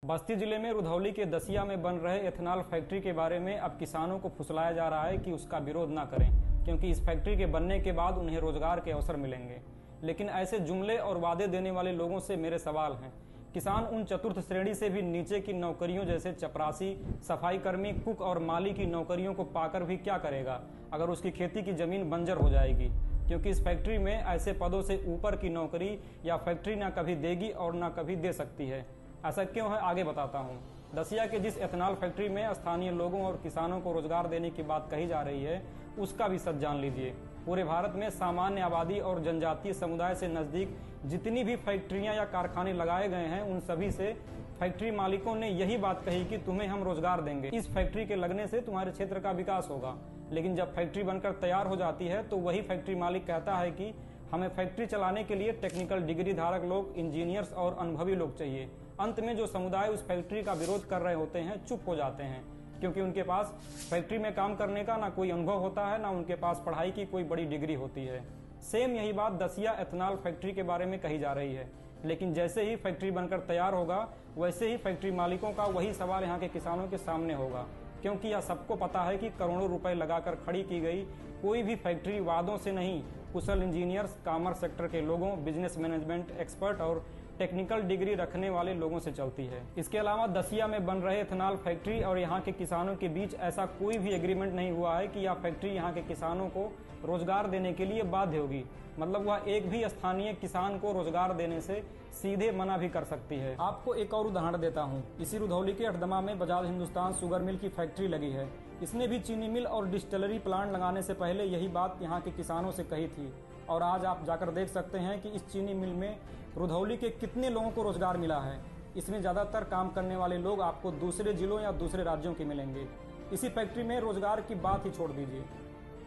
बस्ती जिले में रुधौली के दसिया में बन रहे एथेनॉल फैक्ट्री के बारे में अब किसानों को फुसलाया जा रहा है कि उसका विरोध न करें, क्योंकि इस फैक्ट्री के बनने के बाद उन्हें रोजगार के अवसर मिलेंगे। लेकिन ऐसे जुमले और वादे देने वाले लोगों से मेरे सवाल हैं। किसान उन चतुर्थ श्रेणी से भी नीचे की नौकरियों जैसे चपरासी, सफाई कर्मी, कुक और माली की नौकरियों को पाकर भी क्या करेगा अगर उसकी खेती की जमीन बंजर हो जाएगी, क्योंकि इस फैक्ट्री में ऐसे पदों से ऊपर की नौकरी या फैक्ट्री न कभी देगी और न कभी दे सकती है। ऐसा क्यों है, आगे बताता हूँ। दसिया के जिस एथेनॉल फैक्ट्री में स्थानीय लोगों और किसानों को रोजगार देने की बात कही जा रही है, उसका भी सच जान लीजिए। पूरे भारत में सामान्य आबादी और जनजातीय समुदाय से नजदीक जितनी भी फैक्ट्रियां या कारखाने लगाए गए हैं, उन सभी से फैक्ट्री मालिकों ने यही बात कही कि तुम्हें हम रोजगार देंगे, इस फैक्ट्री के लगने से तुम्हारे क्षेत्र का विकास होगा। लेकिन जब फैक्ट्री बनकर तैयार हो जाती है तो वही फैक्ट्री मालिक कहता है कि हमें फैक्ट्री चलाने के लिए टेक्निकल डिग्री धारक लोग, इंजीनियर्स और अनुभवी लोग चाहिए। अंत में जो समुदाय उस फैक्ट्री का विरोध कर रहे होते हैं चुप हो जाते हैं, क्योंकि उनके पास फैक्ट्री में काम करने का ना कोई अनुभव होता है, ना उनके पास पढ़ाई की कोई बड़ी डिग्री होती है। सेम यही बात दसिया एथेनॉल फैक्ट्री के बारे में कही जा रही है। लेकिन जैसे ही फैक्ट्री बनकर तैयार होगा, वैसे ही फैक्ट्री मालिकों का वही सवाल यहाँ के किसानों के सामने होगा, क्योंकि यह सबको पता है कि करोड़ों रुपए लगाकर खड़ी की गई कोई भी फैक्ट्री वादों से नहीं, कुशल इंजीनियर्स, कॉमर्स सेक्टर के लोगों, बिजनेस मैनेजमेंट एक्सपर्ट और टेक्निकल डिग्री रखने वाले लोगों से चलती है। इसके अलावा दसिया में बन रहे एथेनॉल फैक्ट्री और यहाँ के किसानों के बीच ऐसा कोई भी एग्रीमेंट नहीं हुआ है कि यह फैक्ट्री यहाँ के किसानों को रोजगार देने के लिए बाध्य होगी। मतलब वह एक भी स्थानीय किसान को रोजगार देने से सीधे मना भी कर सकती है। आपको एक और उदाहरण देता हूँ। इसी रुधौली के अठदमा में बजाज हिंदुस्तान शुगर मिल की फैक्ट्री लगी है। इसने भी चीनी मिल और डिस्टिलरी प्लांट लगाने से पहले यही बात यहाँ के किसानों से कही थी। और आज आप जाकर देख सकते हैं कि इस चीनी मिल में रुधौली के कितने लोगों को रोजगार मिला है। इसमें ज्यादातर काम करने वाले लोग आपको दूसरे जिलों या दूसरे राज्यों के मिलेंगे। इसी फैक्ट्री में रोजगार की बात ही छोड़ दीजिए।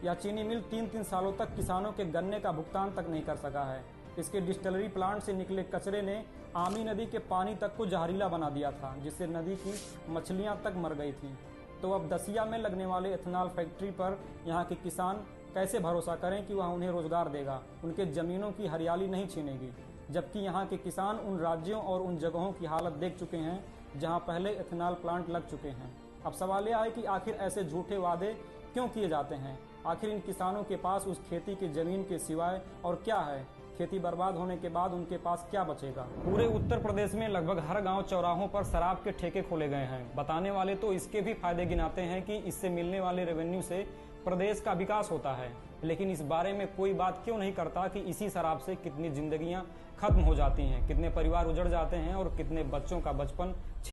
यह चीनी मिल 3-3 सालों तक किसानों के गन्ने का भुगतान तक नहीं कर सका है। इसके डिस्टिलरी प्लांट से निकले कचरे ने आमी नदी के पानी तक को जहरीला बना दिया था, जिससे नदी की मछलियां तक मर गई थी। तो अब दसिया में लगने वाले एथेनॉल फैक्ट्री पर यहाँ के किसान कैसे भरोसा करें कि वह उन्हें रोजगार देगा, उनके जमीनों की हरियाली नहीं छीनेगी, जबकि यहाँ के किसान उन राज्यों और उन जगहों की हालत देख चुके हैं जहाँ पहले एथेनॉल प्लांट लग चुके हैं। अब सवाल यह है कि आखिर ऐसे झूठे वादे क्यों किए जाते हैं? आखिर इन किसानों के पास उस खेती की जमीन के सिवाय और क्या है? खेती बर्बाद होने के बाद उनके पास क्या बचेगा? पूरे उत्तर प्रदेश में लगभग हर गांव चौराहों पर शराब के ठेके खोले गए हैं। बताने वाले तो इसके भी फायदे गिनाते हैं कि इससे मिलने वाले रेवेन्यू से प्रदेश का विकास होता है, लेकिन इस बारे में कोई बात क्यों नहीं करता कि इसी शराब से कितनी जिंदगियां खत्म हो जाती हैं, कितने परिवार उजड़ जाते हैं और कितने बच्चों का बचपन